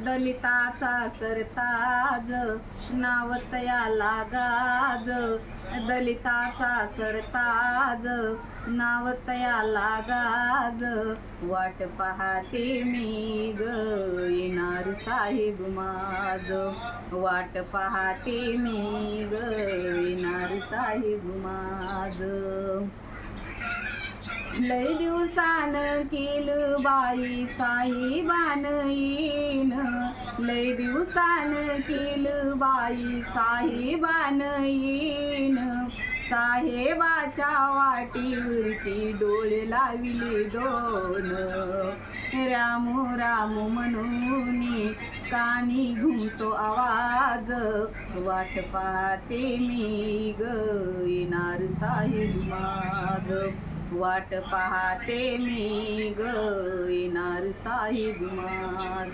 दलिताचा सरताज नावतयाला गाज, दलिताचा सरताज नावतयाला गाज, वाट पाहते मी ग येणार साहेब माझ, वाट पाहते मी ग येणार साहेब माझ. लय दिवसान केलं बाई साहेबान येईन, लय दिवसान केलं बाई साहेबान येईन, साहेबाच्या वाटीवरती डोळे लाविले दोन, राम राम म्हणून कानी घुमतो आवाज, वाट पाहते मी ग येणार साहेब माझ, वाट पाहते मी ग येणार साहेब माझ.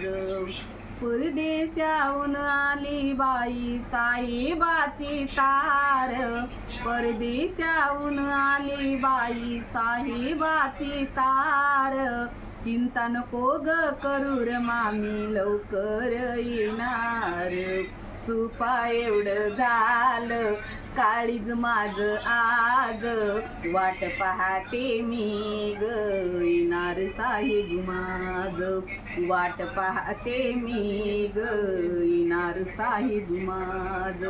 परदेशाहून आली बाई साहेबाची तार, परदेशाहून आली बाई साहेबाची तार, चिंता नको ग करू र मामी लवकर येणार, सुपा एवढं झालं काळीज माझ आज, वाट पाहते मी ग येणार साहेब माझ, वाट पाहते मी ग येणार साहेब माझ.